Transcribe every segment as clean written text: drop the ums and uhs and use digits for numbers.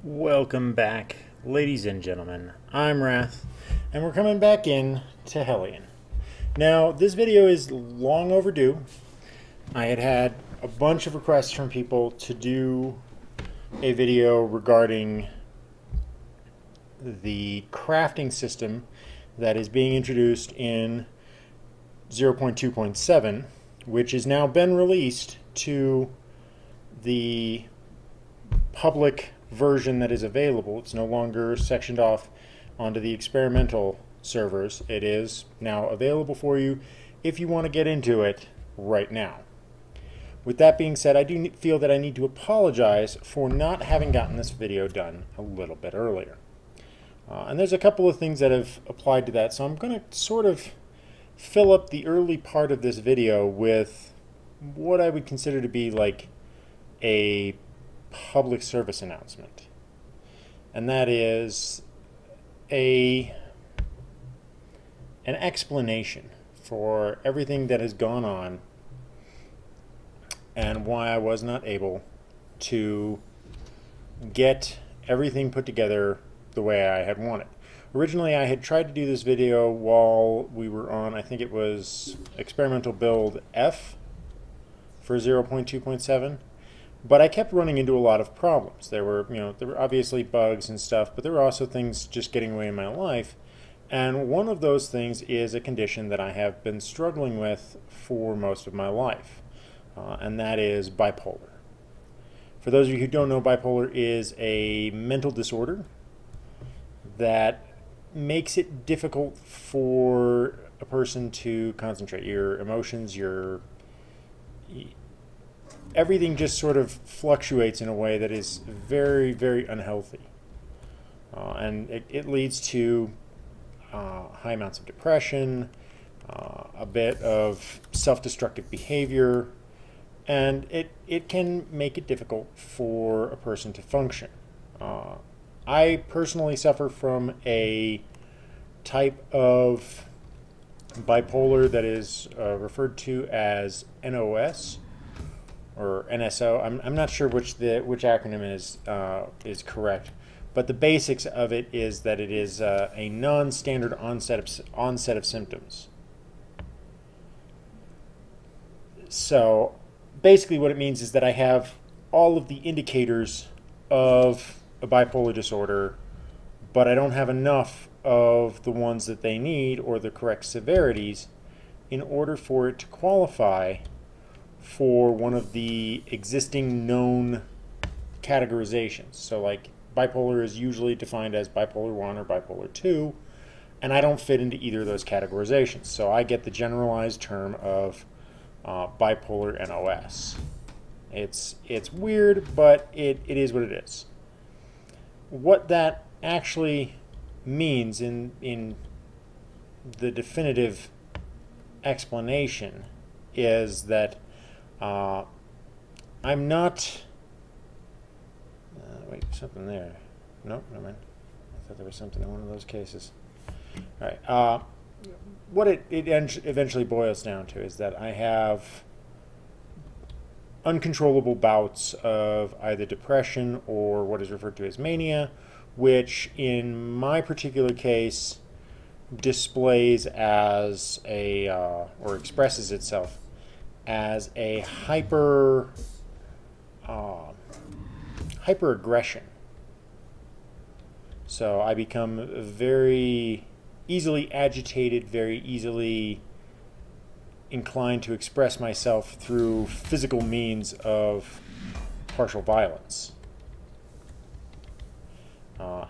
Welcome back, ladies and gentlemen. I'm Wrath, and we're coming back in to Hellion. Now, this video is long overdue. I had a bunch of requests from people to do a video regarding the crafting system that is being introduced in 0.2.7, which has now been released to the public version that is available. It's no longer sectioned off onto the experimental servers. It is now available for you if you want to get into it right now. With that being said, I do feel that I need to apologize for not having gotten this video done a little bit earlier. And there's a couple of things that have applied to that, so I'm going to sort of fill up the early part of this video with what I would consider to be like a public service announcement, and that is an explanation for everything that has gone on and why I was not able to get everything put together the way I had wanted. Originally, I had tried to do this video while we were on, I think it was experimental build F for 0.2.7. But I kept running into a lot of problems. There were obviously bugs and stuff, but there were also things just getting away in my life. And one of those things is a condition that I have been struggling with for most of my life, and that is bipolar. For those of you who don't know, bipolar is a mental disorder that makes it difficult for a person to concentrate. Your emotions, everything just sort of fluctuates in a way that is very, very unhealthy. And it leads to high amounts of depression, a bit of self-destructive behavior, and it can make it difficult for a person to function. I personally suffer from a type of bipolar that is referred to as NOS, or NSO. I'm not sure which acronym is correct, but the basics of it is that it is a non-standard onset of symptoms. So basically what it means is that I have all of the indicators of a bipolar disorder, but I don't have enough of the ones that they need or the correct severities in order for it to qualify for one of the existing known categorizations. So like bipolar is usually defined as bipolar 1 or bipolar 2, and I don't fit into either of those categorizations. So I get the generalized term of bipolar NOS. It's weird, but it is what it is. What that actually means in the definitive explanation is that I'm not. Wait, something there. Nope, never mind. I thought there was something in one of those cases. All right. What it eventually boils down to is that I have uncontrollable bouts of either depression or what is referred to as mania, which in my particular case displays as or expresses itself as a hyper-aggression. So I become very easily agitated, very easily inclined to express myself through physical means of partial violence.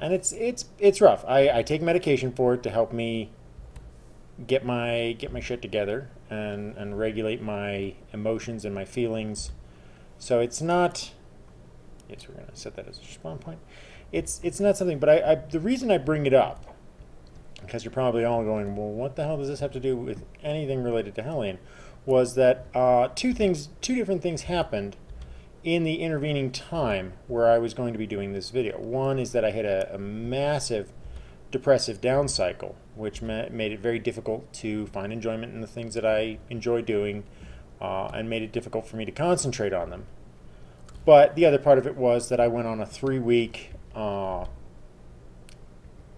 And it's rough. I take medication for it to help me get my shit together and regulate my emotions and my feelings. So it's not. Yes, we're gonna set that as a spawn point. It's not something, but the reason I bring it up, because you're probably all going, well, what the hell does this have to do with anything related to Hellion, was that two different things happened in the intervening time where I was going to be doing this video. One is that I had a massive depressive down cycle, which made it very difficult to find enjoyment in the things that I enjoy doing, and made it difficult for me to concentrate on them. But the other part of it was that I went on a 3-week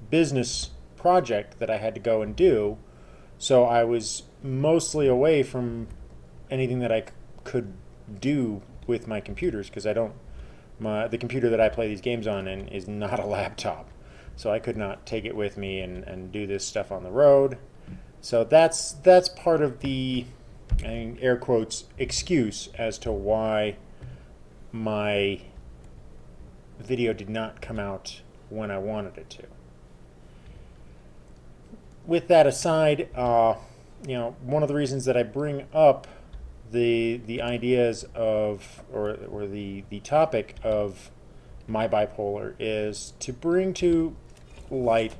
business project that I had to go and do, so I was mostly away from anything that I could do with my computers, because the computer that I play these games on and is not a laptop, so I could not take it with me and do this stuff on the road. So that's part of the, air quotes, excuse as to why my video did not come out when I wanted it to. With that aside, one of the reasons that I bring up the ideas of, or the topic of my bipolar, is to bring to light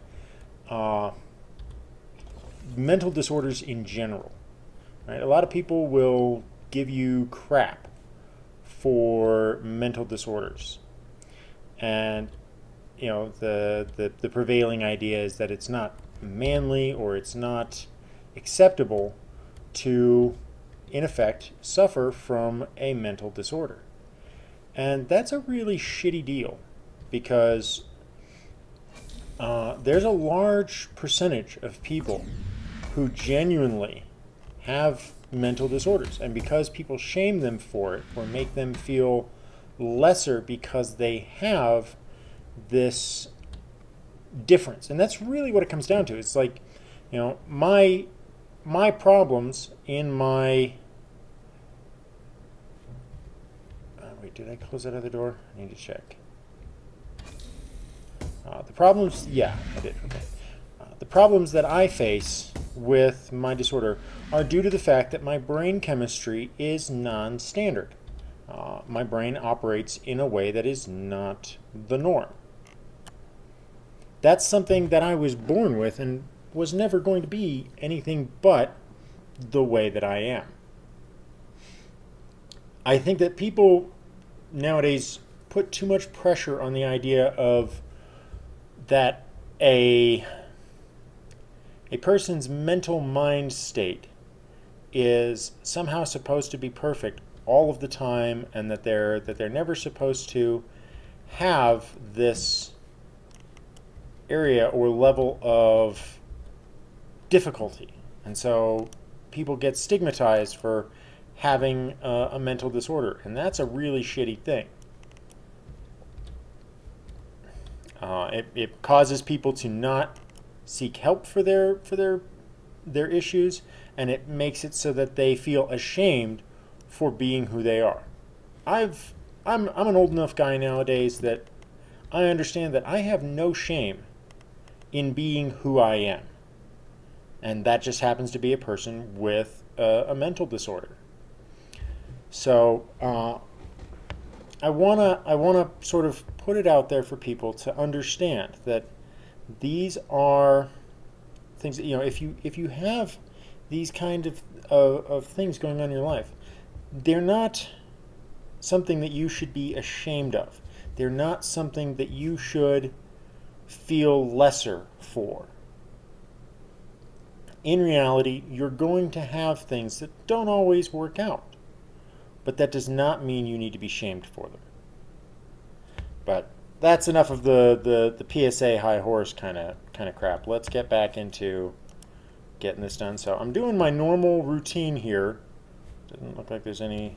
mental disorders in general. Right? A lot of people will give you crap for mental disorders, and the prevailing idea is that it's not manly, or it's not acceptable to, in effect, suffer from a mental disorder. And that's a really shitty deal, because there's a large percentage of people who genuinely have mental disorders, and because people shame them for it or make them feel lesser because they have this difference. And that's really what it comes down to. It's like, my problems in my wait, did I close that other door? I need to check. The problems, yeah, I did. Okay. The problems that I face with my disorder are due to the fact that my brain chemistry is non-standard. My brain operates in a way that is not the norm. That's something that I was born with and was never going to be anything but the way that I am. I think that people nowadays put too much pressure on the idea of that a person's mental mind state is somehow supposed to be perfect all of the time, and that they're never supposed to have this area or level of difficulty. And so people get stigmatized for having a mental disorder, and that's a really shitty thing. It causes people to not seek help for their issues, and it makes it so that they feel ashamed for being who they are. I'm an old enough guy nowadays that I understand that I have no shame in being who I am, and that just happens to be a person with a mental disorder. So I wanna sort of put it out there for people to understand that these are things that, if you have these kind of things going on in your life, they're not something that you should be ashamed of. They're not something that you should feel lesser for. In reality, you're going to have things that don't always work out, but that does not mean you need to be shamed for them. But that's enough of the PSA high horse kind of crap. Let's get back into getting this done. So I'm doing my normal routine here. Doesn't look like there's any.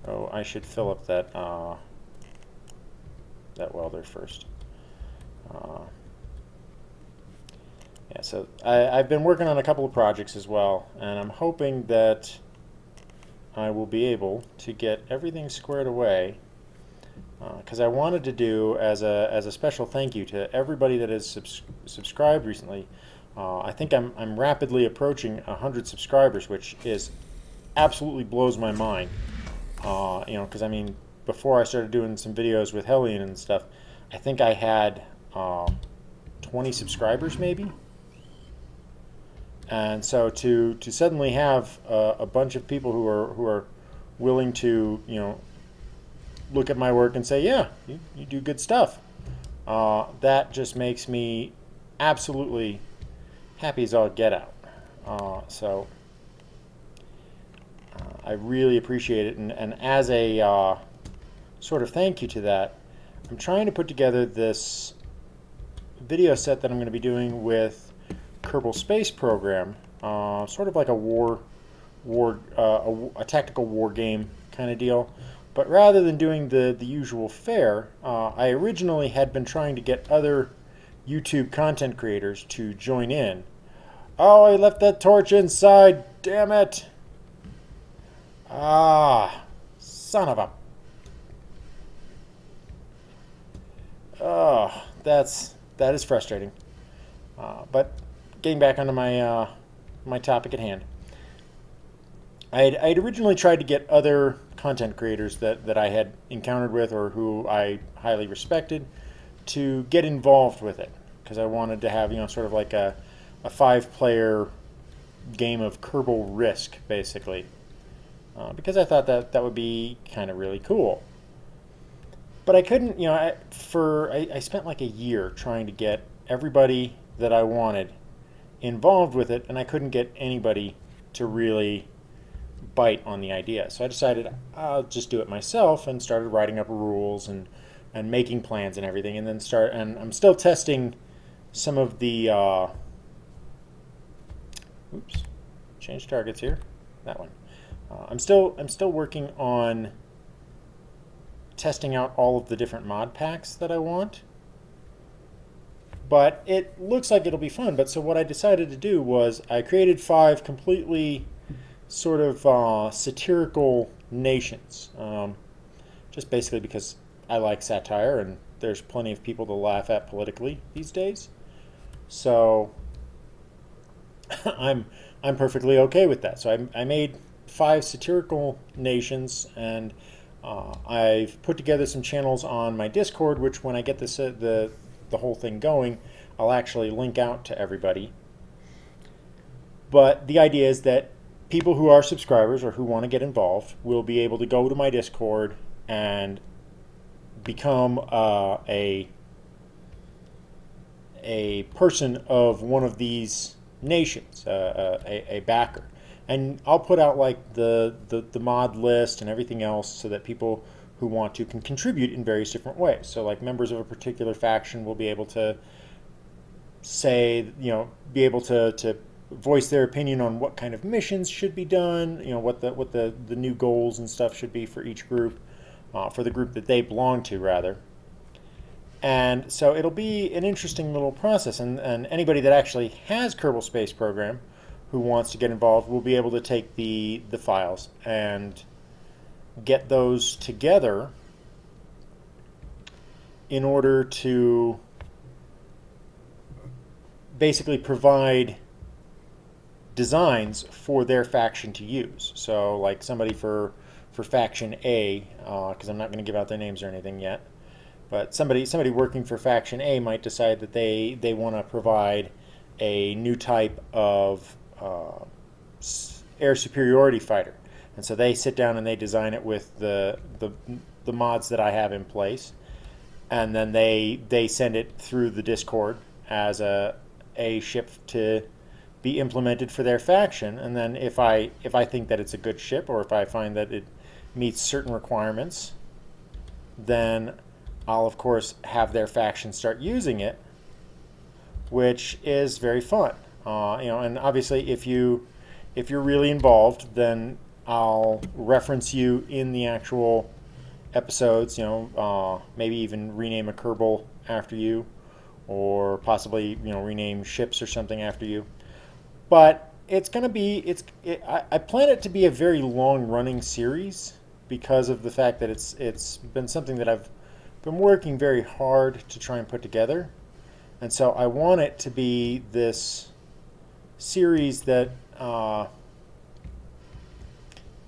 Oh, I should fill up that welder first. Yeah, so I've been working on a couple of projects as well, and I'm hoping that I will be able to get everything squared away, because I wanted to do, as a special thank you to everybody that has subscribed recently. I think I'm rapidly approaching 100 subscribers, which is absolutely blows my mind. Because I mean, before I started doing some videos with Hellion and stuff, I think I had 20 subscribers maybe. And so to suddenly have a bunch of people who are willing to look at my work and say, yeah, you do good stuff, that just makes me absolutely happy as all get out. So I really appreciate it, and as a sort of thank you to that, I'm trying to put together this video set that I'm going to be doing with Kerbal Space Program, sort of like a tactical war game kind of deal. But rather than doing the usual fare, I originally had been trying to get other YouTube content creators to join in. Oh, I left that torch inside, damn it! Ah, son of a... Oh, that is frustrating. But getting back onto my my topic at hand, I'd originally tried to get other content creators that I had encountered with or who I highly respected to get involved with it, because I wanted to have, sort of like a 5-player game of Kerbal Risk, basically, because I thought that would be kind of really cool. But I couldn't, I spent like a year trying to get everybody that I wanted involved with it, and I couldn't get anybody to really bite on the idea. So I decided I'll just do it myself and started writing up rules and making plans and everything, and then and I'm still testing some of the oops, change targets here, that one. I'm still working on testing out all of the different mod packs that I want, but it looks like it'll be fun. But so what I decided to do was I created 5 completely sort of satirical nations, just basically because I like satire and there's plenty of people to laugh at politically these days. So I'm perfectly okay with that. So I made 5 satirical nations, and I've put together some channels on my Discord, which when I get this the whole thing going, I'll actually link out to everybody. But the idea is that people who are subscribers or who want to get involved will be able to go to my Discord and become a person of one of these nations, a backer. And I'll put out like the mod list and everything else so that people who want to can contribute in various different ways. So like members of a particular faction will be able to say, be able to voice their opinion on what kind of missions should be done, what the new goals and stuff should be for each group, for the group that they belong to, rather. And so it'll be an interesting little process, and anybody that actually has Kerbal Space Program who wants to get involved will be able to take the files and get those together in order to basically provide designs for their faction to use. So like somebody for faction A, because I'm not going to give out their names or anything yet, but somebody working for faction A might decide that they want to provide a new type of air superiority fighter, and so they sit down and they design it with the mods that I have in place, and then they send it through the Discord as a ship to be implemented for their faction. And then if I think that it's a good ship, or if I find that it meets certain requirements, then I'll of course have their faction start using it, which is very fun. And obviously if you're really involved, then I'll reference you in the actual episodes, maybe even rename a Kerbal after you, or possibly, rename ships or something after you. But it's going to be, I plan it to be a very long-running series because of the fact that it's been something that I've been working very hard to try and put together. And so I want it to be this series that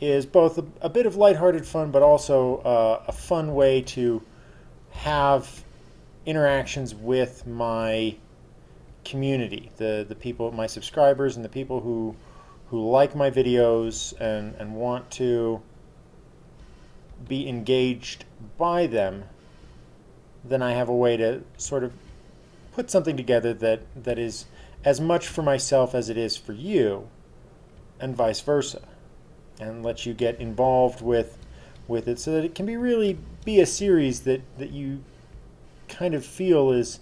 is both a bit of lighthearted fun, but also a fun way to have interactions with my community, the people, my subscribers, and the people who like my videos and want to be engaged by them. Then I have a way to sort of put something together that is as much for myself as it is for you, and vice versa, and let you get involved with it, so that it can really be a series that you kind of feel is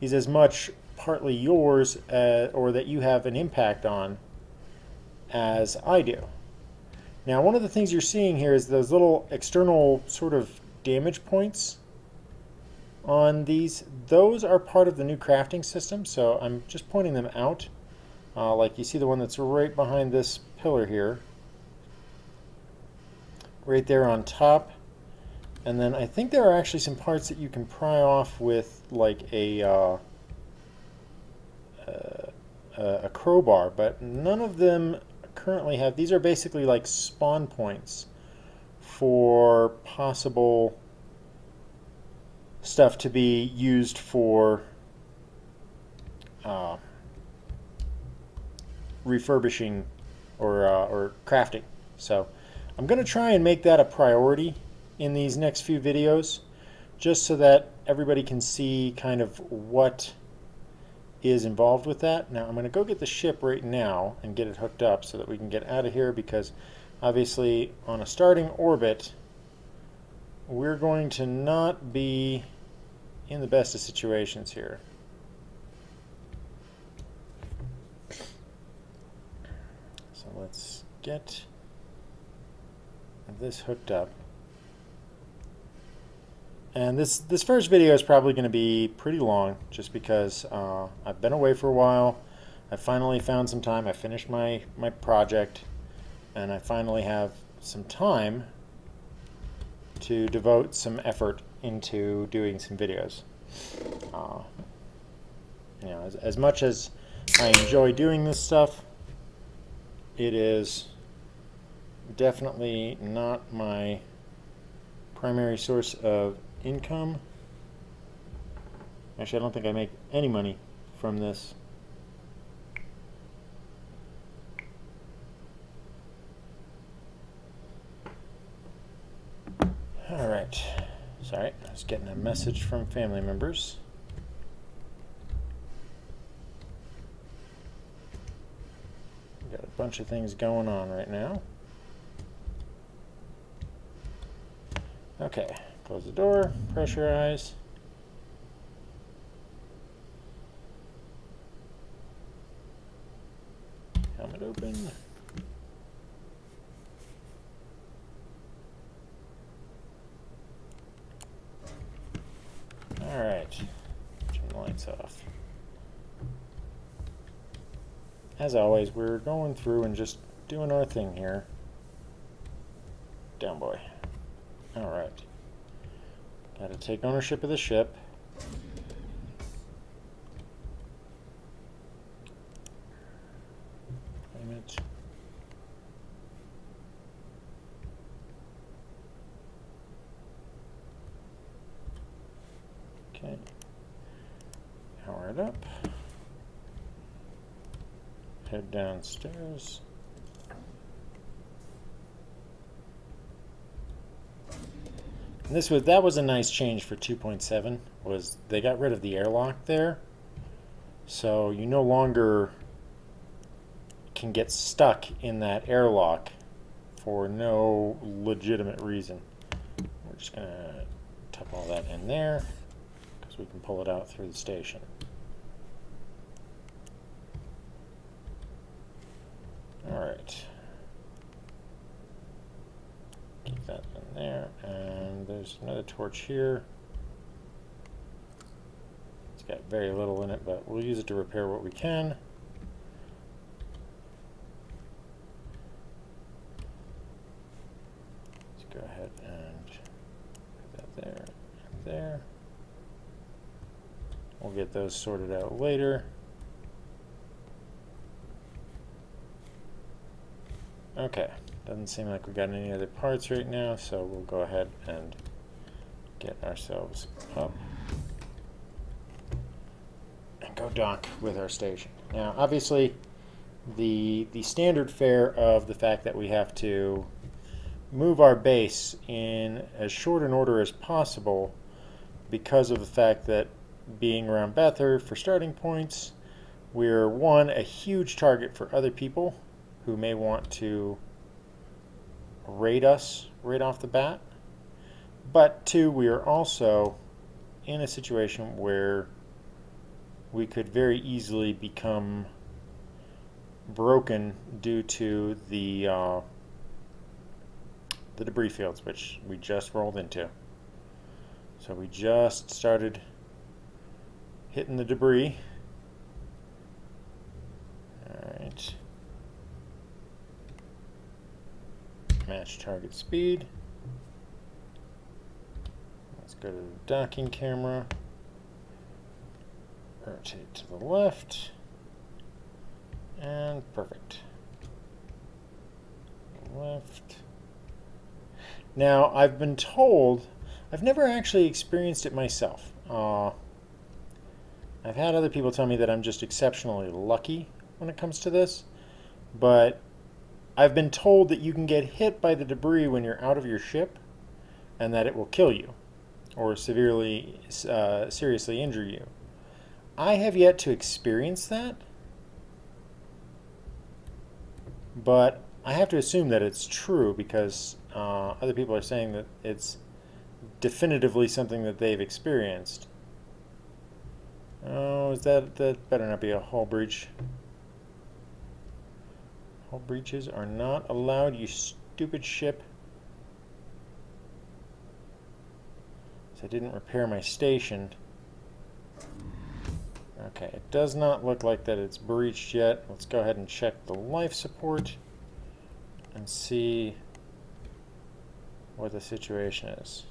as much partly yours or that you have an impact on as I do. Now, one of the things you're seeing here is those little external sort of damage points on these. Those are part of the new crafting system, so I'm just pointing them out. Like you see the one that's right behind this pillar here, right there on top. And then I think there are actually some parts that you can pry off with like a crowbar, but none of them currently have. These are basically like spawn points for possible stuff to be used for refurbishing or crafting. So I'm going to try and make that a priority in these next few videos, just so that everybody can see kind of what is involved with that. Now I'm going to go get the ship right now and get it hooked up so that we can get out of here, because obviously on a starting orbit we're going to not be in the best of situations here. So let's get this hooked up. And this first video is probably going to be pretty long, just because I've been away for a while. I finally found some time. I finished my project, and I finally have some time to devote some effort into doing some videos. You know, as much as I enjoy doing this stuff, it is definitely not my primary source of income. Actually, I don't think I make any money from this. All right. Sorry, I was getting a message from family members. We've got a bunch of things going on right now. Okay. Close the door, pressurize. Helmet open. All right, turn the lights off. As always, we're going through and just doing our thing here. Down, boy. All right. Got to take ownership of the ship. Claim it. Okay. Power it up. Head downstairs. And that was a nice change for 2.7, was they got rid of the airlock there, so you no longer can get stuck in that airlock for no legitimate reason. We're just gonna tuck all that in there because we can pull it out through the station. All right. Keep that in there, and there's another torch here. It's got very little in it, but we'll use it to repair what we can. Let's go ahead and put that there and there. We'll get those sorted out later. Okay. Doesn't seem like we got any other parts right now, so we'll go ahead and get ourselves up and go dock with our station. Now, obviously, the standard fare of the fact that we have to move our base in as short an order as possible, because of the fact that being around Bethur for starting points, we're one, a huge target for other people who may want to raid us right off the bat, but two, we are also in a situation where we could very easily become broken due to the debris fields, which we just rolled into. So we just started hitting the debris. Alright. Match target speed. Let's go to the docking camera. Rotate to the left. And perfect. Left. Now, I've been told, I've never actually experienced it myself. I've had other people tell me that I'm just exceptionally lucky when it comes to this, but I've been told that you can get hit by the debris when you're out of your ship and that it will kill you or seriously injure you. I have yet to experience that, but I have to assume that it's true because other people are saying that it's definitively something that they've experienced. Oh, that better not be a hull breach. Hull breaches are not allowed, you stupid ship. So I didn't repair my station. Okay, it does not look like that it's breached yet. Let's go ahead and check the life support and see what the situation is.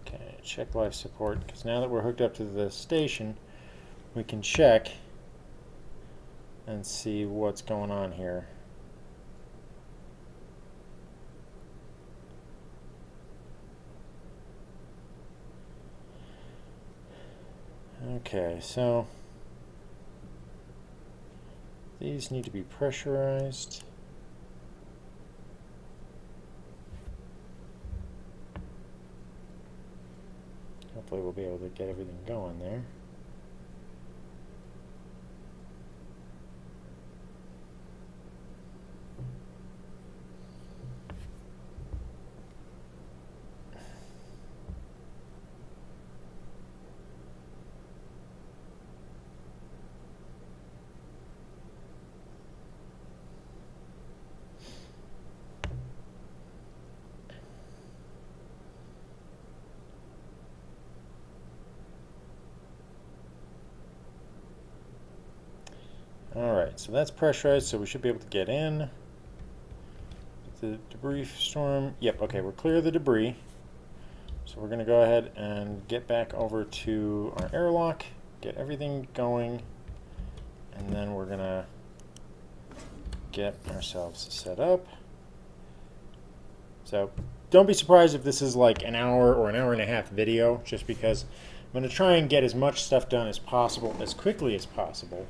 Okay, check life support, because now that we're hooked up to the station, we can check and see what's going on here. Okay, so these need to be pressurized. Hopefully we'll be able to get everything going there. Alright, so that's pressurized, so we should be able to get in. The debris storm, yep, okay, we're clear of the debris. So we're going to go ahead and get back over to our airlock, get everything going, and then we're going to get ourselves set up. So don't be surprised if this is like an hour or an hour and a half video, just because I'm going to try and get as much stuff done as possible, as quickly as possible.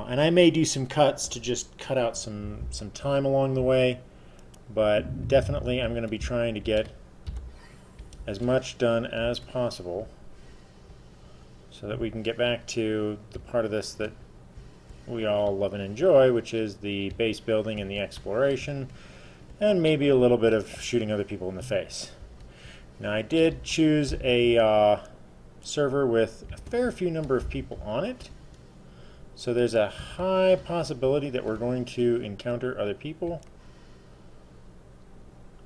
And I may do some cuts to just cut out some time along the way, but definitely I'm going to be trying to get as much done as possible so that we can get back to the part of this that we all love and enjoy, which is the base building and the exploration, and maybe a little bit of shooting other people in the face. Now, I did choose a server with a fair few number of people on it, so there's a high possibility that we're going to encounter other people.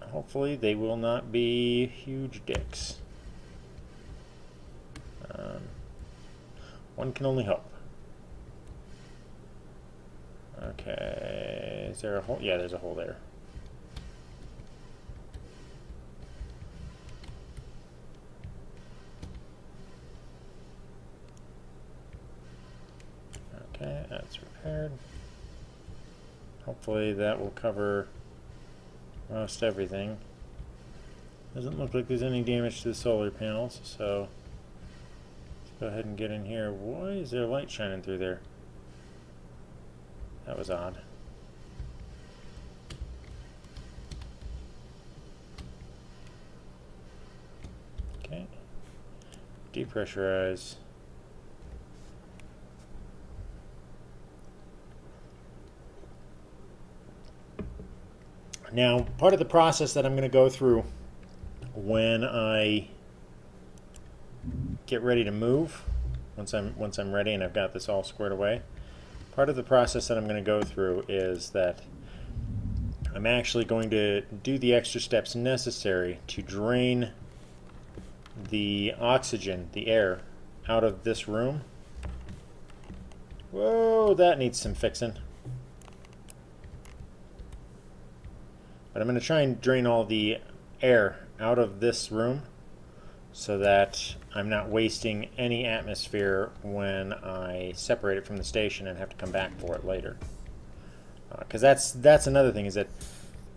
Hopefully they will not be huge dicks. One can only hope. Okay, is there a hole? Yeah, there's a hole there. Okay, that's repaired. Hopefully that will cover most everything. Doesn't look like there's any damage to the solar panels, so let's go ahead and get in here. Why is there light shining through there? That was odd. Okay. Depressurize. Now, part of the process that I'm going to go through when I get ready to move, once I'm ready and I've got this all squared away, part of the process that I'm going to go through is that I'm actually going to do the extra steps necessary to drain the oxygen, the air, out of this room. Whoa, that needs some fixing. But I'm going to try and drain all the air out of this room so that I'm not wasting any atmosphere when I separate it from the station and have to come back for it later. Because that's another thing, is that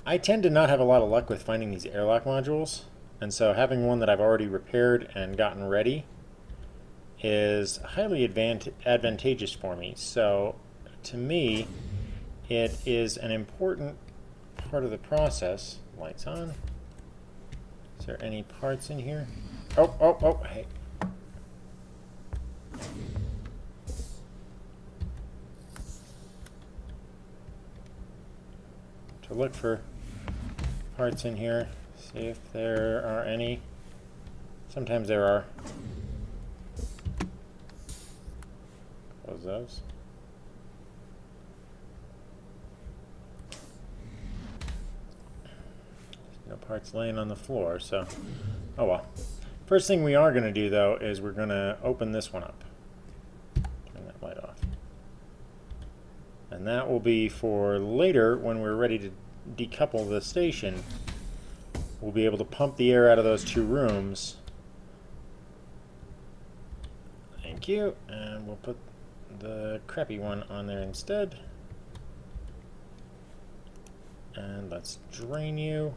I tend to not have a lot of luck with finding these airlock modules, and so having one that I've already repaired and gotten ready is highly advantageous for me. So to me, it is an important part of the process. Lights on. Is there any parts in here? Oh, hey. To look for parts in here, see if there are any. Sometimes there are. Close those. No parts laying on the floor, so oh well. First thing we are going to do, though, is we're going to open this one up. Turn that light off. And that will be for later when we're ready to decouple the station. We'll be able to pump the air out of those two rooms. Thank you. And we'll put the crappy one on there instead. And let's drain you.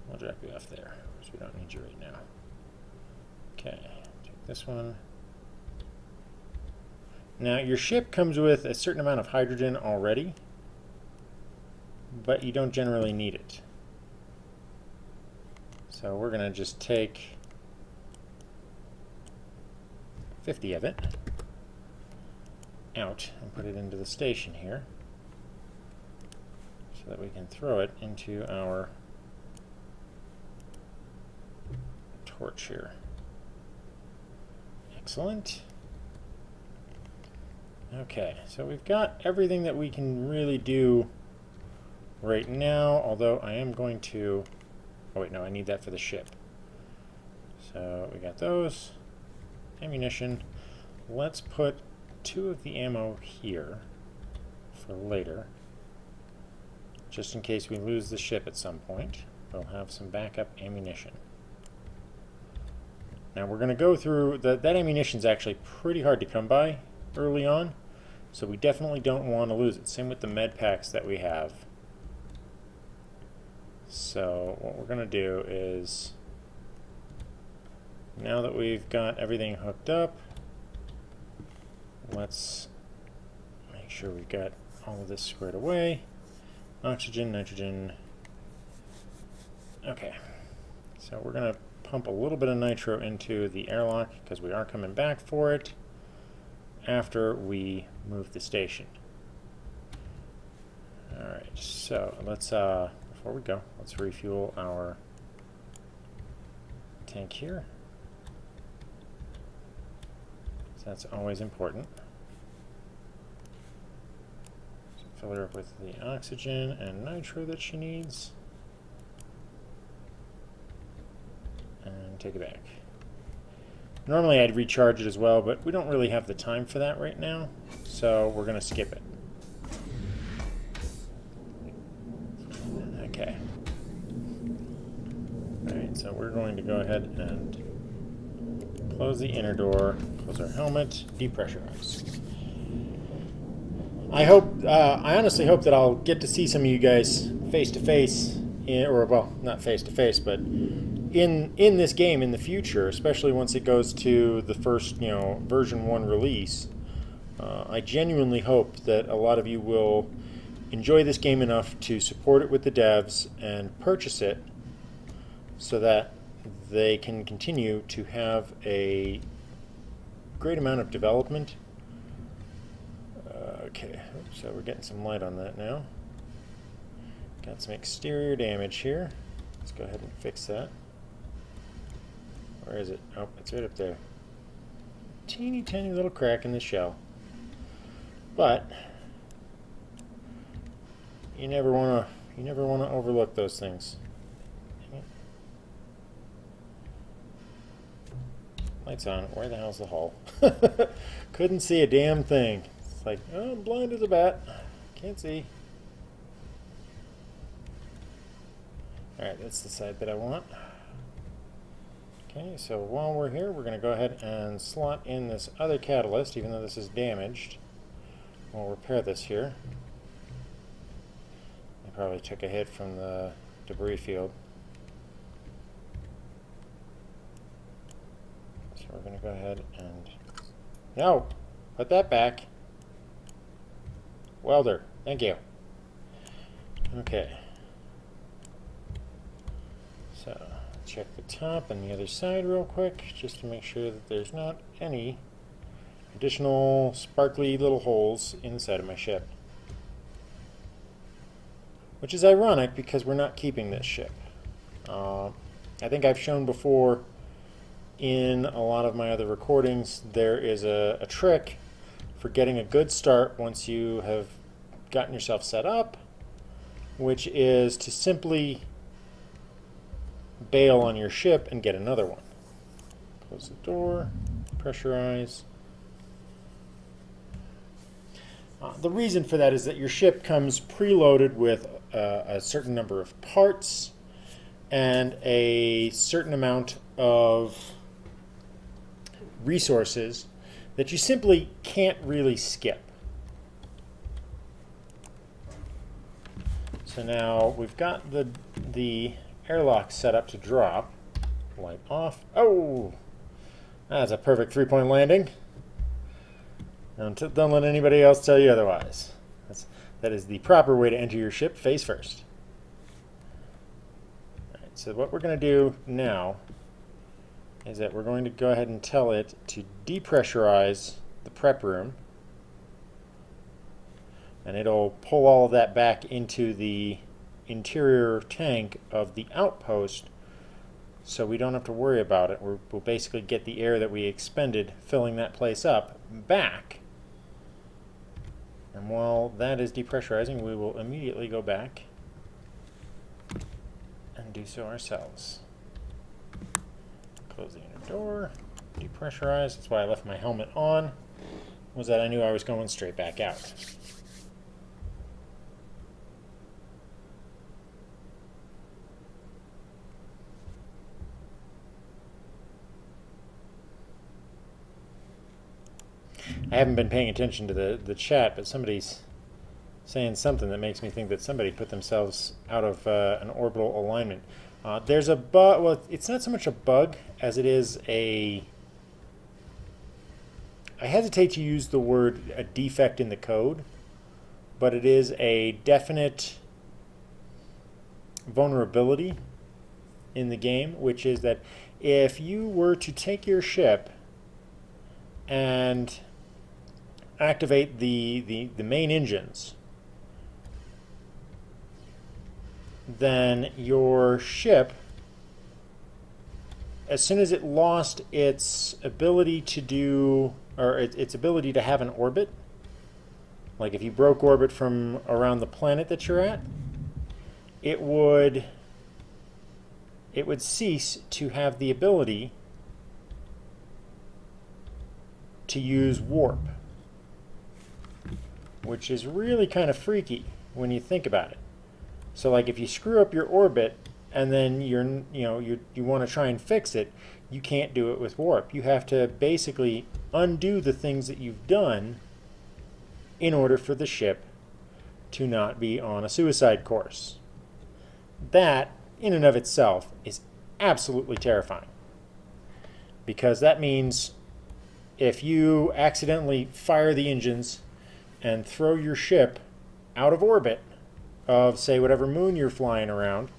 I'll drop you off there, because we don't need you right now. Okay, take this one. Now, your ship comes with a certain amount of hydrogen already, but you don't generally need it. So we're going to just take 50 of it out and put it into the station here so that we can throw it into our torch here. Excellent. Okay, so we've got everything that we can really do right now, although I am going to... Oh wait, no, I need that for the ship. So we got those. Ammunition. Let's put 2 of the ammo here for later. Just in case we lose the ship at some point, we'll have some backup ammunition. Now we're going to go through, that ammunition is actually pretty hard to come by early on, so we definitely don't want to lose it. Same with the med packs that we have. So what we're going to do is, now that we've got everything hooked up, let's make sure we've got all of this squared away. Oxygen, nitrogen. Okay, so we're going to pump a little bit of nitro into the airlock because we are coming back for it after we move the station. Alright, so let's, before we go, let's refuel our tank here. So that's always important. So fill her up with the oxygen and nitro that she needs. And take it back. Normally I'd recharge it as well, but we don't really have the time for that right now, so we're going to skip it. Okay. Alright, so we're going to go ahead and close the inner door, close our helmet, depressurize. I honestly hope that I'll get to see some of you guys face to face, or well, not face to face, but in this game in the future, especially once it goes to the first, version 1 release. I genuinely hope that a lot of you will enjoy this game enough to support it with the devs and purchase it so that they can continue to have a great amount of development Okay, so we're getting some light on that now. Got some exterior damage here. Let's go ahead and fix that. Where is it? Oh, it's right up there. Teeny tiny little crack in the shell. But you never want to overlook those things. Lights on. Where the hell's the hull? Couldn't see a damn thing. It's like, oh, I'm blind as a bat. Can't see. Alright, that's the side that I want. Okay, so while we're here, we're going to go ahead and slot in this other catalyst, even though this is damaged. We'll repair this here. I probably took a hit from the debris field. So we're going to go ahead and... No! Put that back. Welder, thank you. Okay. So, check the top and the other side real quick, just to make sure that there's not any additional sparkly little holes inside of my ship. Which is ironic because we're not keeping this ship. I think I've shown before in a lot of my other recordings there is a trick for getting a good start once you have gotten yourself set up, which is to simply bail on your ship and get another one. Close the door, pressurize. The reason for that is that your ship comes preloaded with a certain number of parts and a certain amount of resources that you simply can't really skip. So now we've got the airlock set up to drop. Light off. Oh! That's a perfect three-point landing. Don't let anybody else tell you otherwise. That is the proper way to enter your ship, face first. Alright, so what we're going to do now is that we're going to go ahead and tell it to depressurize the prep room. And it'll pull all of that back into the interior tank of the outpost, so we don't have to worry about it. We'll basically get the air that we expended filling that place up back. And while that is depressurizing, we will immediately go back and do so ourselves. Close the inner door, depressurize. That's why I left my helmet on, was that I knew I was going straight back out. I haven't been paying attention to the chat, but somebody's saying something that makes me think that somebody put themselves out of an orbital alignment. There's a bug. Well, it's not so much a bug as it is a... I hesitate to use the word a defect in the code, but it is a definite vulnerability in the game, which is that if you were to take your ship and activate the main engines, then your ship, as soon as it lost its ability to do, or its ability to have an orbit, like if you broke orbit from around the planet that you're at, it would cease to have the ability to use warp, which is really kind of freaky when you think about it. So like if you screw up your orbit and then you want to try and fix it, you can't do it with warp. You have to basically undo the things that you've done in order for the ship to not be on a suicide course. That in and of itself is absolutely terrifying, because that means if you accidentally fire the engines and throw your ship out of orbit of, say, whatever moon you're flying around,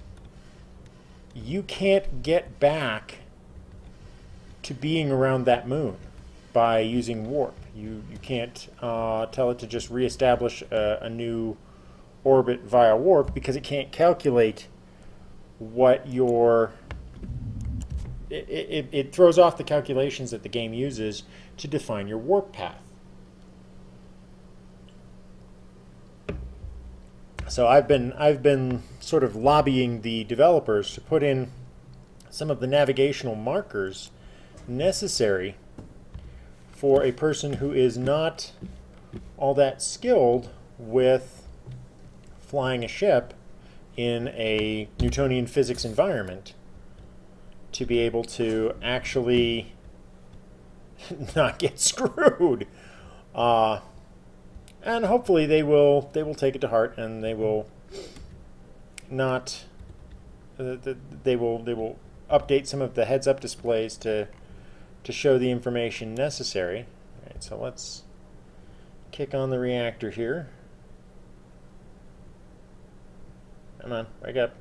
you can't get back to being around that moon. by using warp. You can't tell it to just reestablish a new orbit via warp because it can't calculate what your... It throws off the calculations that the game uses to define your warp path. So I've been sort of lobbying the developers to put in some of the navigational markers necessary for a person who is not all that skilled with flying a ship in a Newtonian physics environment to be able to actually not get screwed. And hopefully they will take it to heart, and they will not they will update some of the heads-up displays to show the information necessary. All right, so let's kick on the reactor here. Come on, wake up.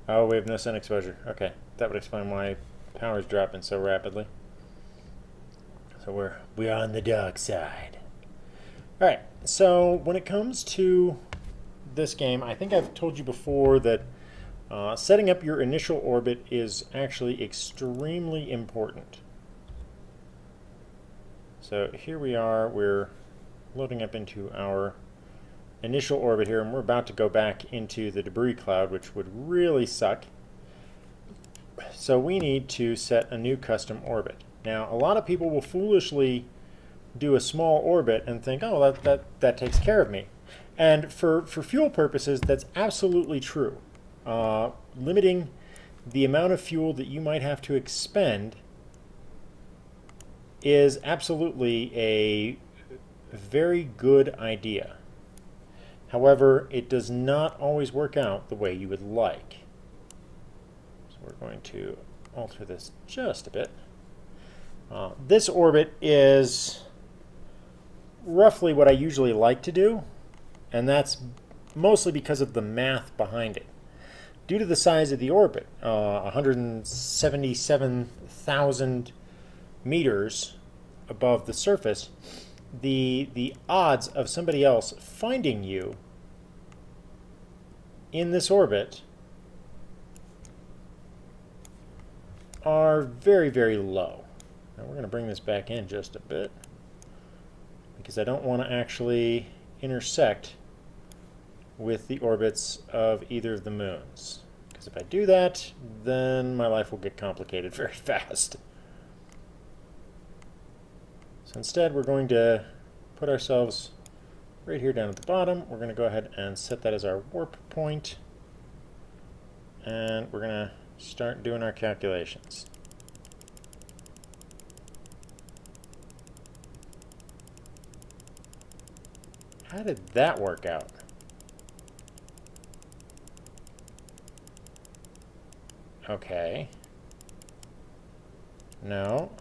Oh, we have no sun exposure. Okay, that would explain why power's dropping so rapidly. So we're on the dark side. All right. So when it comes to this game, I think I've told you before that setting up your initial orbit is actually extremely important. So here we are. We're loading up into our initial orbit here, and we're about to go back into the debris cloud, which would really suck. So we need to set a new custom orbit. Now, a lot of people will foolishly do a small orbit and think, oh, that takes care of me. And for fuel purposes, that's absolutely true. Limiting the amount of fuel that you might have to expend is absolutely a very good idea. However, it does not always work out the way you would like. So we're going to alter this just a bit. This orbit is roughly what I usually like to do, and that's mostly because of the math behind it. Due to the size of the orbit, 177,000 meters above the surface, the odds of somebody else finding you in this orbit are very, very low. Now we're going to bring this back in just a bit because I don't want to actually intersect with the orbits of either of the moons. Because if I do that, then my life will get complicated very fast. So instead, we're going to put ourselves right here down at the bottom. We're going to go ahead and set that as our warp point. And we're going to start doing our calculations. How did that work out? Okay. No.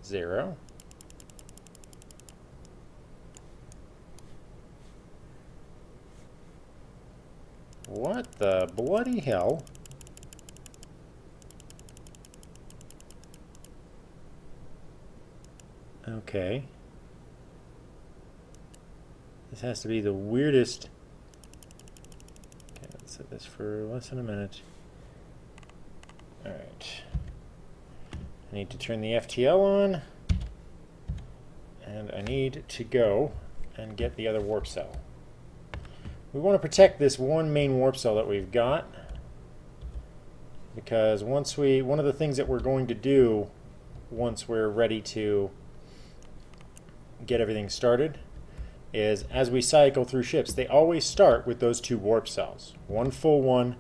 0. What the bloody hell? Okay. This has to be the weirdest. Okay, let's set this for less than a minute. Alright. I need to turn the FTL on, and I need to go and get the other warp cell. We want to protect this one main warp cell that we've got, because one of the things that we're going to do once we're ready to get everything started is, as we cycle through ships, they always start with those two warp cells, one full one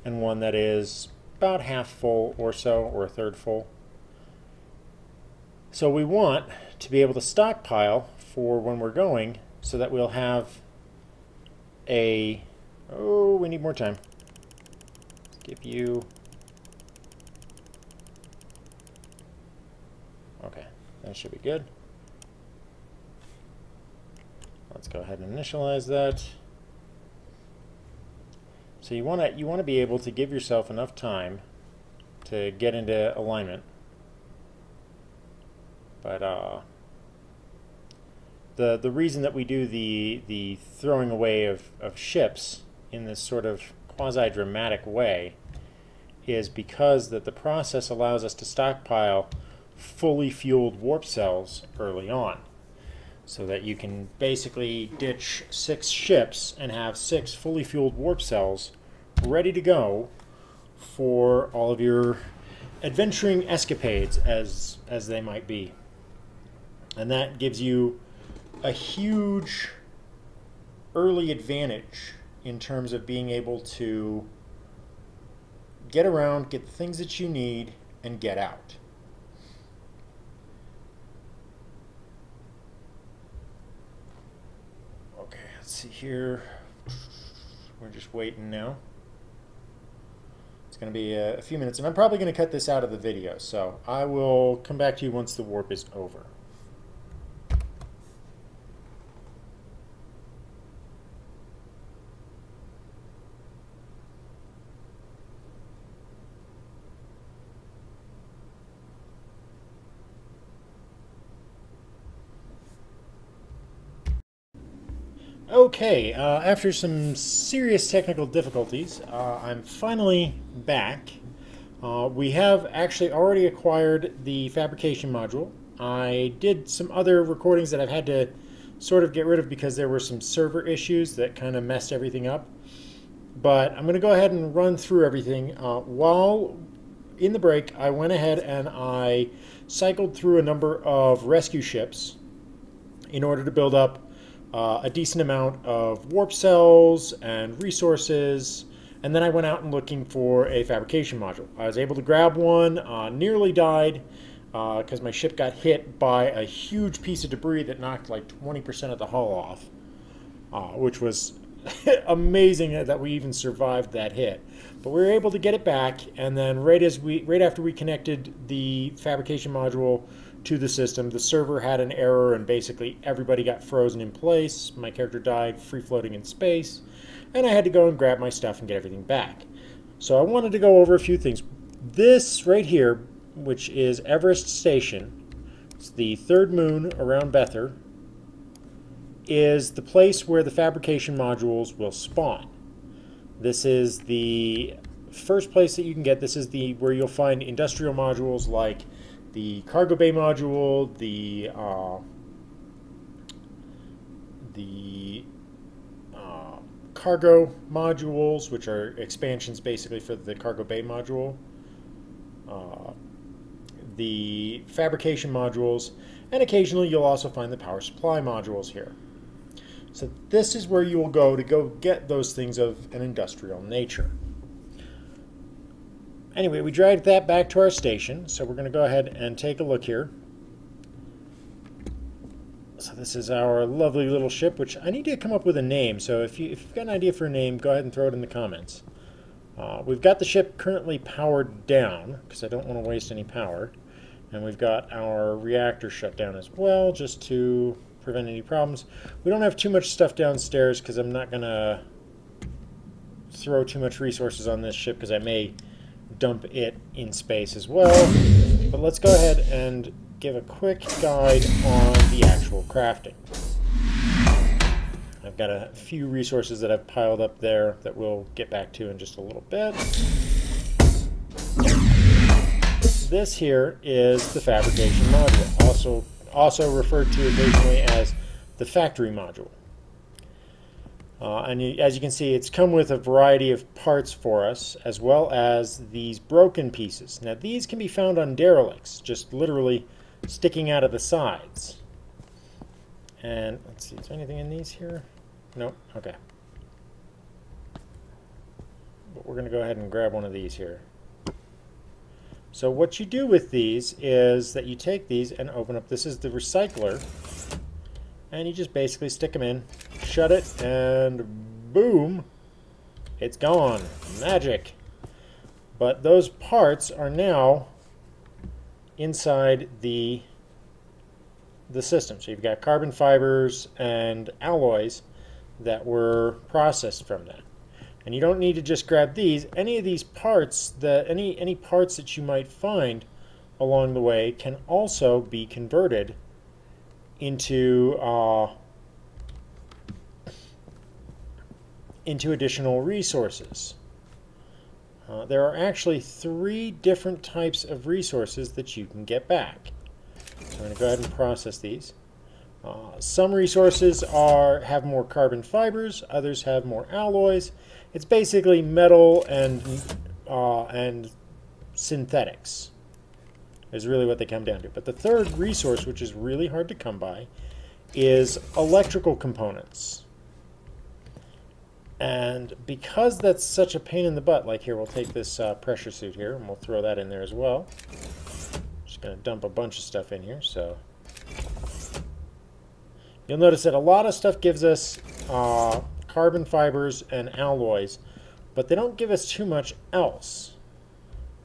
and one that is about half full or so, or a third full. So we want to be able to stockpile for when we're going, so that we'll have a... Oh, we need more time. Let's give you... Okay, that should be good. let's go ahead and initialize that. So you want to be able to give yourself enough time to get into alignment. But the reason that we do the throwing away of ships in this sort of quasi-dramatic way is because that the process allows us to stockpile fully fueled warp cells early on, so that you can basically ditch 6 ships and have 6 fully fueled warp cells ready to go for all of your adventuring escapades, as they might be. And that gives you a huge early advantage in terms of being able to get around, get the things that you need, and get out. Okay, let's see here. We're just waiting now. It's going to be a few minutes, and I'm probably going to cut this out of the video, so I will come back to you once the warp is over. Okay, after some serious technical difficulties, I'm finally back. We have actually already acquired the fabrication module. I did some other recordings that I've had to sort of get rid of because there were some server issues that kind of messed everything up. But I'm going to go ahead and run through everything. While in the break, I went ahead and I cycled through a number of rescue ships in order to build up a decent amount of warp cells and resources, and then I went out and looking for a fabrication module. I was able to grab one, nearly died because my ship got hit by a huge piece of debris that knocked like 20% of the hull off, which was amazing that we even survived that hit. But we were able to get it back, and then right after we connected the fabrication module to the system, the server had an error and basically everybody got frozen in place. My character died free floating in space, and I had to go and grab my stuff and get everything back. So I wanted to go over a few things. This right here, which is Everest Station, it's the third moon around Bether, is the place where the fabrication modules will spawn. This is the first place that you can get. This is where you'll find industrial modules like the cargo bay module, the cargo modules, which are expansions basically for the cargo bay module, the fabrication modules, and occasionally you'll also find the power supply modules here. So this is where you will go to get those things of an industrial nature. Anyway, we dragged that back to our station, so we're going to go ahead and take a look here. So this is our lovely little ship, which I need to come up with a name, so if you've got an idea for a name, go ahead and throw it in the comments. We've got the ship currently powered down, because I don't want to waste any power. And we've got our reactor shut down as well, just to prevent any problems. We don't have too much stuff downstairs, because I'm not going to throw too much resources on this ship, because I may dump it in space as well. But let's go ahead and give a quick guide on the actual crafting. I've got a few resources that I've piled up there that we'll get back to in just a little bit. This here is the fabrication module, also referred to occasionally as the factory module. As you can see, it's come with a variety of parts for us, as well as these broken pieces. Now these can be found on derelicts, just literally sticking out of the sides. And let's see, is there anything in these here? Nope, okay. But we're going to go ahead and grab one of these here. So what you do with these is that you take these and open up, this is the recycler, and you just basically stick them in, shut it, and boom, it's gone. Magic. But those parts are now inside the the system. So you've got carbon fibers and alloys that were processed from that. And you don't need to just grab these. Any of these parts, any parts that you might find along the way can also be converted into additional resources. There are actually 3 different types of resources that you can get back. So I'm going to go ahead and process these. Some resources have more carbon fibers, others have more alloys. It's basically metal and synthetics is really what they come down to. But the third resource, which is really hard to come by, is electrical components. And because that's such a pain in the butt, like here, we'll take this pressure suit here and we'll throw that in there as well. Just going to dump a bunch of stuff in here. So you'll notice that a lot of stuff gives us carbon fibers and alloys, but they don't give us too much else.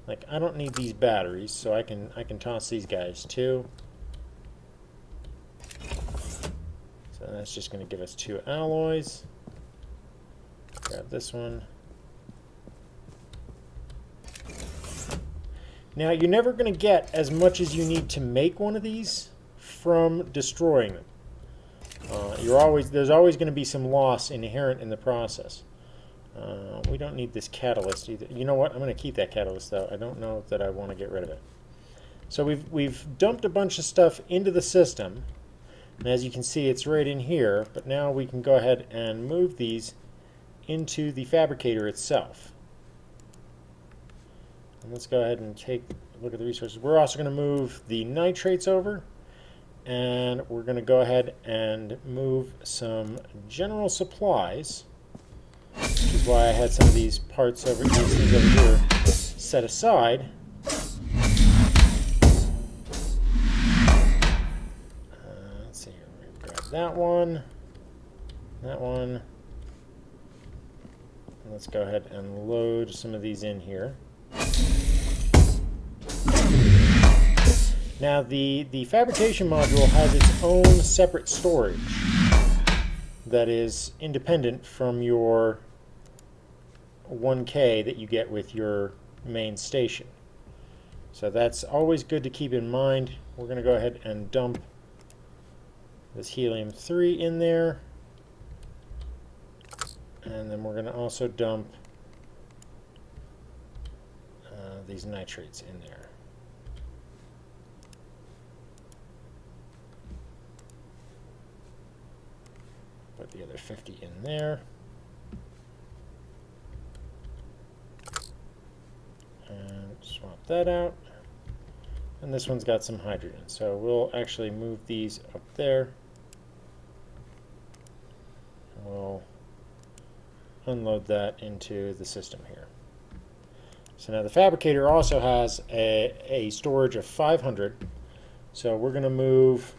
Like, I don't need these batteries, so I can toss these guys too. So that's just going to give us 2 alloys. Grab this one. Now, you're never going to get as much as you need to make one of these from destroying them. There's always going to be some loss inherent in the process. We don't need this catalyst either. You know what? I'm going to keep that catalyst though. I don't know that I want to get rid of it. So we've dumped a bunch of stuff into the system, and as you can see, it's right in here. But now we can go ahead and move these into the fabricator itself. And let's go ahead and take a look at the resources. We're also going to move the nitrates over, and we're going to go ahead and move some general supplies, which is why I had some of these parts over here set aside. Let's see here. We're going to grab that one, and let's go ahead and load some of these in here. Now the fabrication module has its own separate storage that is independent from your 1K that you get with your main station. So that's always good to keep in mind. We're going to go ahead and dump this helium-3 in there. And then we're going to also dump these nitrates in there. Put the other 50 in there. And swap that out. And this one's got some hydrogen. So we'll actually move these up there. We'll unload that into the system here. So now the fabricator also has a storage of 500. So we're going to move,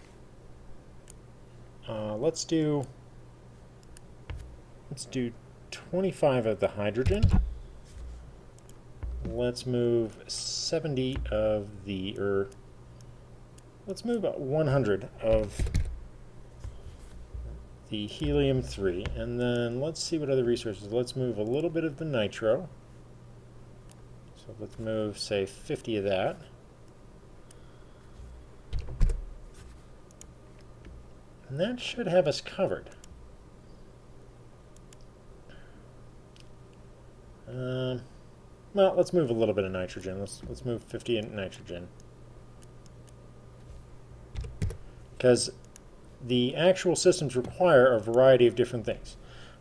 let's do 25 of the hydrogen. Let's move 70 of the, let's move about 100 of the helium-3, and then let's see what other resources. Let's move a little bit of the nitro. So let's move, say, 50 of that. And that should have us covered. Well, let's move a little bit of nitrogen. Let's move 50 in nitrogen. Because the actual systems require a variety of different things.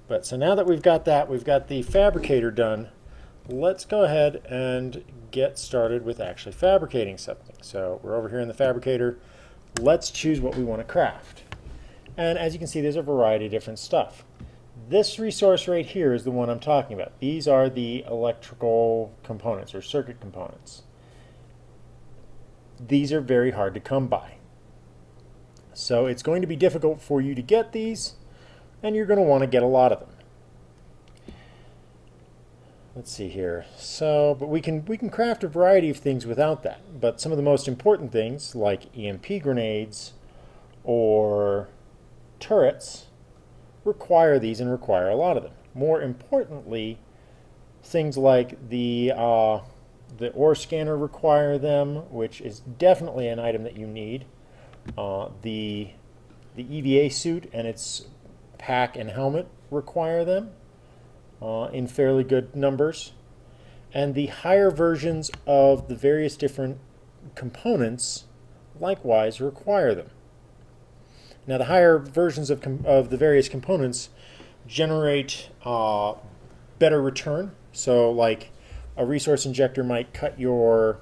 But so now that we've got that, we've got the fabricator done, let's go ahead and get started with actually fabricating something. So we're over here in the fabricator. Let's choose what we want to craft. And as you can see, there's a variety of different stuff. This resource right here is the one I'm talking about. These are the electrical components or circuit components. These are very hard to come by. So it's going to be difficult for you to get these, and you're going to want to get a lot of them. Let's see here. So, but we can craft a variety of things without that. But some of the most important things, like EMP grenades or turrets require these and require a lot of them. More importantly, things like the ore scanner require them, which is definitely an item that you need. The EVA suit and its pack and helmet require them in fairly good numbers. And the higher versions of the various different components likewise require them. Now, the higher versions of the various components generate better return. So, like, a resource injector might cut your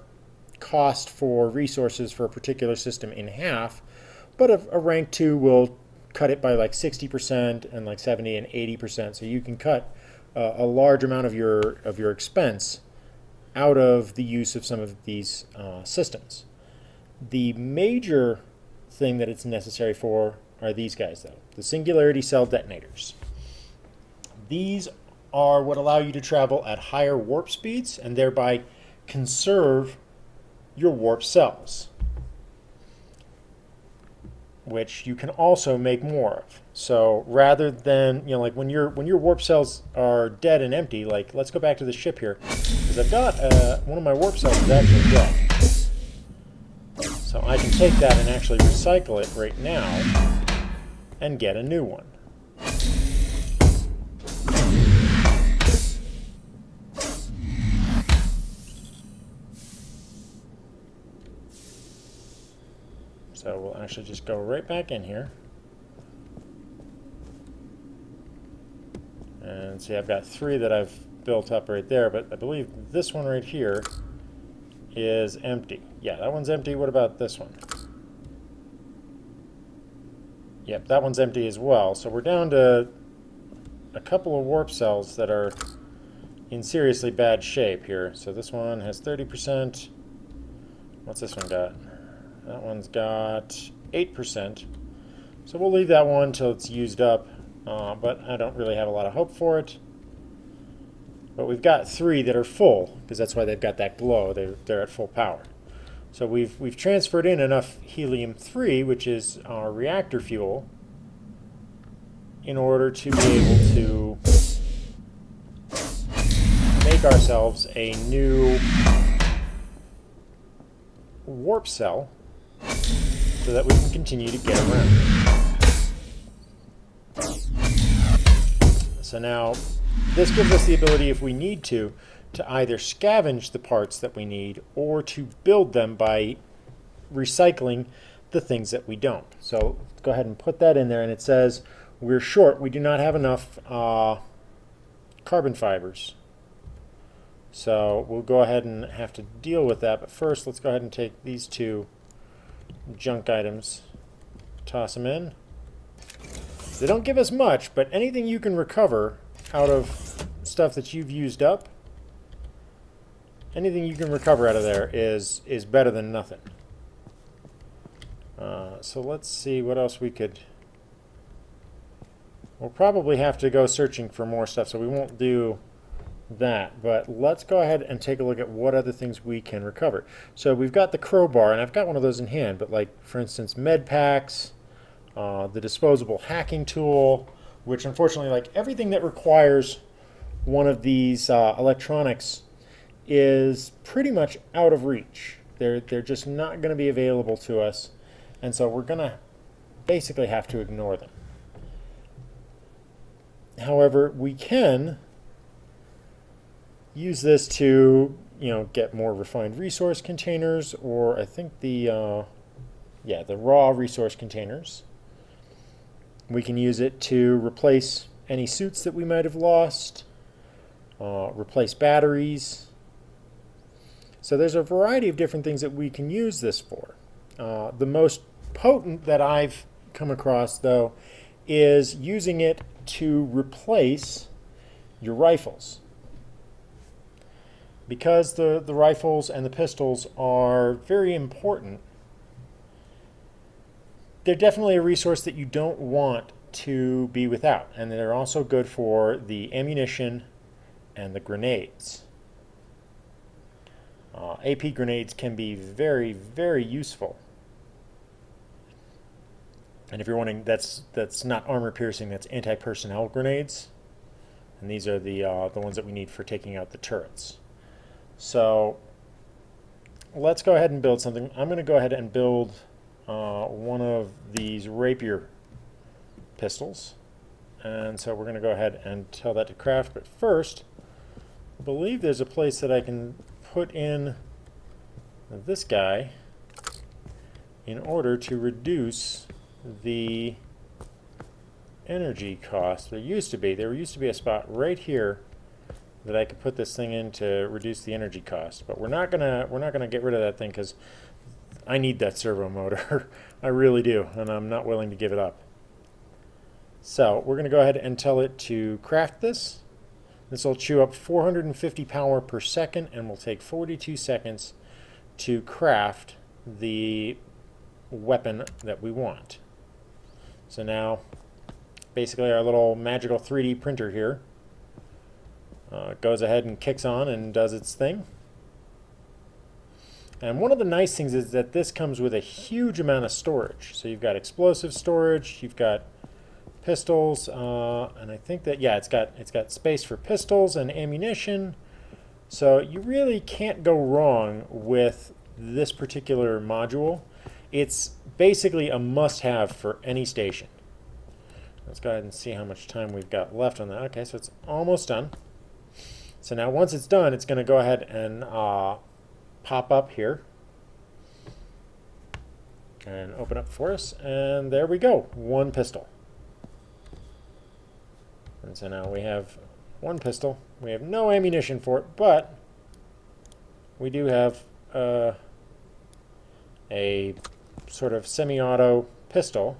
cost for resources for a particular system in half, but a rank 2 will cut it by like 60% and like 70 and 80%. So you can cut a large amount of your expense out of the use of some of these systems. The major thing that it's necessary for are these guys, though, the singularity cell detonators. These are what allow you to travel at higher warp speeds and thereby conserve your warp cells, which you can also make more of. So rather than, like when your warp cells are dead and empty, like let's go back to the ship here, because I've got one of my warp cells is actually dead. So I can take that and actually recycle it right now and get a new one. So we'll actually just go right back in here. And see, I've got 3 that I've built up right there, but I believe this one right here is empty. Yeah, that one's empty. What about this one? Yep, that one's empty as well. So we're down to a couple of warp cells that are in seriously bad shape here. So this one has 30%. What's this one got? That one's got 8%. So we'll leave that one until it's used up, but I don't really have a lot of hope for it. But we've got 3 that are full, because that's why they've got that glow. They're at full power. So we've transferred in enough helium-3, which is our reactor fuel, in order to be able to make ourselves a new warp cell so that we can continue to get around. So now this gives us the ability, if we need to either scavenge the parts that we need or to build them by recycling the things that we don't. So let's go ahead and put that in there, and it says we're short. We do not have enough carbon fibers. So we'll go ahead and have to deal with that. But first, let's go ahead and take these 2 junk items, toss them in. They don't give us much, but anything you can recover out of stuff that you've used up, anything you can recover out of there is better than nothing. So let's see what else we could... We'll probably have to go searching for more stuff, so we won't do that. But let's go ahead and take a look at what other things we can recover. So we've got the crowbar, and I've got one of those in hand, but like, for instance, med packs, the disposable hacking tool, which unfortunately, like everything that requires one of these electronics is pretty much out of reach. They're just not going to be available to us, and so we're going to basically have to ignore them. However, we can use this to, get more refined resource containers, or I think the raw resource containers. We can use it to replace any suits that we might have lost, replace batteries. So there's a variety of different things that we can use this for. The most potent that I've come across, though, is using it to replace your rifles. Because the rifles and the pistols are very important, they're definitely a resource that you don't want to be without. And they're also good for the ammunition and the grenades. AP grenades can be very, very useful. And if you're wondering, that's not armor piercing, that's anti-personnel grenades. And these are the ones that we need for taking out the turrets. So let's go ahead and build something. I'm going to go ahead and build one of these rapier pistols. And so we're going to go ahead and tell that to craft. But first, I believe there's a place that I can put in this guy in order to reduce the energy cost. There used to be a spot right here that I could put this thing in to reduce the energy cost. But we're not gonna get rid of that thing because I need that servo motor. I really do, and I'm not willing to give it up. So we're gonna go ahead and tell it to craft this. This will chew up 450 power per second and will take 42 seconds to craft the weapon that we want. So now basically our little magical 3D printer here goes ahead and kicks on and does its thing. And one of the nice things is that this comes with a huge amount of storage. So you've got explosive storage, you've got pistols, and I think that, yeah, it's got space for pistols and ammunition. So you really can't go wrong with this particular module. It's basically a must-have for any station. Let's go ahead and see how much time we've got left on that. Okay, so it's almost done. So now once it's done, it's going to go ahead and pop up here and open up for us. And there we go, one pistol. And so now we have one pistol. We have no ammunition for it, but we do have a sort of semi-auto pistol.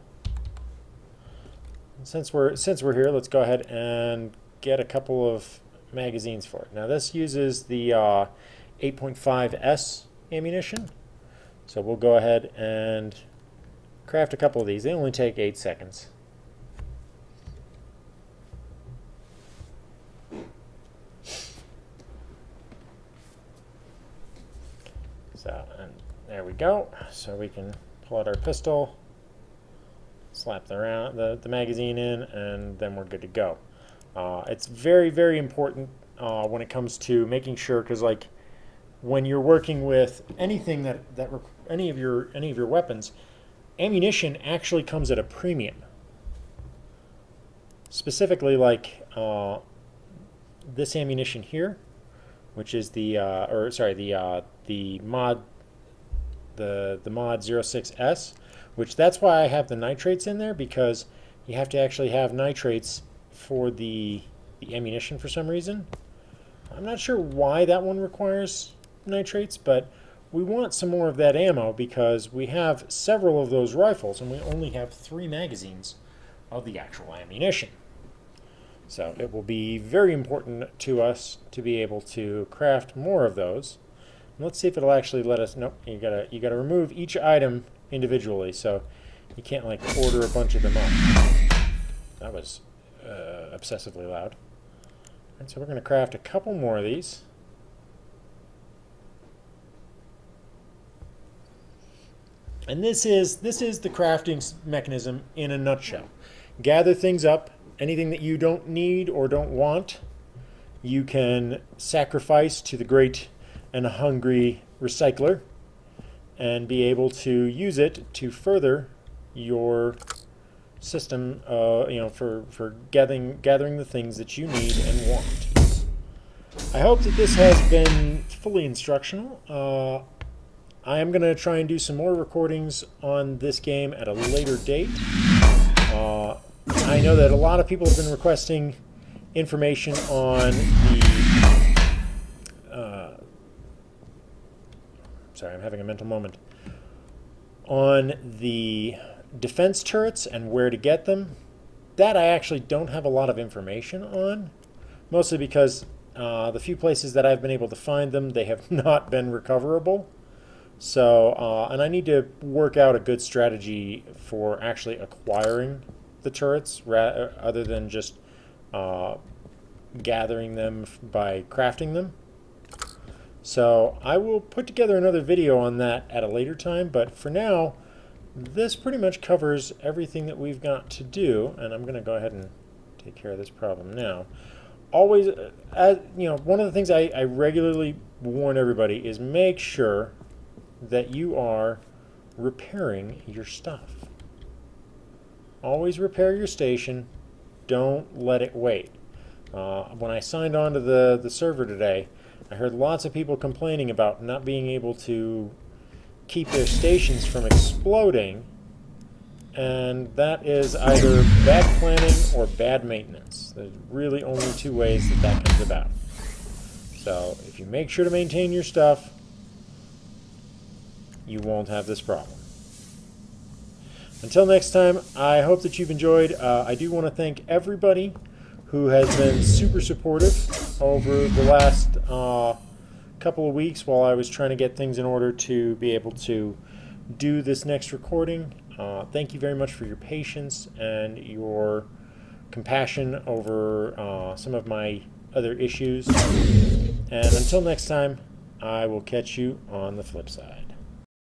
And since we're here, let's go ahead and get a couple of magazines for it. Now this uses the 8.5S ammunition, so we'll go ahead and craft a couple of these. They only take 8 seconds. So, and there we go. So we can pull out our pistol, slap the magazine in, and then we're good to go. It's very, very important when it comes to making sure, because like when you're working with anything that any of your weapons, ammunition actually comes at a premium. Specifically, like this ammunition here, which is the mod 06S, which that's why I have the nitrates in there, because you have to actually have nitrates for the ammunition for some reason. I'm not sure why that one requires nitrates, but we want some more of that ammo because we have several of those rifles and we only have 3 magazines of the actual ammunition. So it will be very important to us to be able to craft more of those. And let's see if it'll actually let us. Nope, you gotta remove each item individually, so you can't like order a bunch of them up. That was obsessively loud. And so we're going to craft a couple more of these. And this is the crafting mechanism in a nutshell. Gather things up. Anything that you don't need or don't want, you can sacrifice to the great and hungry recycler and be able to use it to further your system, for gathering the things that you need and want. I hope that this has been fully instructional. I am going to try and do some more recordings on this game at a later date. I know that a lot of people have been requesting information on the... sorry, I'm having a mental moment. On the defense turrets and where to get them. That I actually don't have a lot of information on, mostly because the few places that I've been able to find them, they have not been recoverable. So, and I need to work out a good strategy for actually acquiring the turrets other than just gathering them by crafting them. So I will put together another video on that at a later time, but for now, this pretty much covers everything that we've got to do, and I'm going to go ahead and take care of this problem now. Always, one of the things I regularly warn everybody is make sure that you are repairing your stuff. Always repair your station. Don't let it wait. When I signed on to the server today, I heard lots of people complaining about not being able to keep their stations from exploding, and that is either bad planning or bad maintenance. There's really only two ways that comes about. So if you make sure to maintain your stuff, you won't have this problem. Until next time, I hope that you've enjoyed. I do want to thank everybody who has been super supportive over the last couple of weeks while I was trying to get things in order to be able to do this next recording. Thank you very much for your patience and your compassion over some of my other issues. And until next time, I will catch you on the flip side.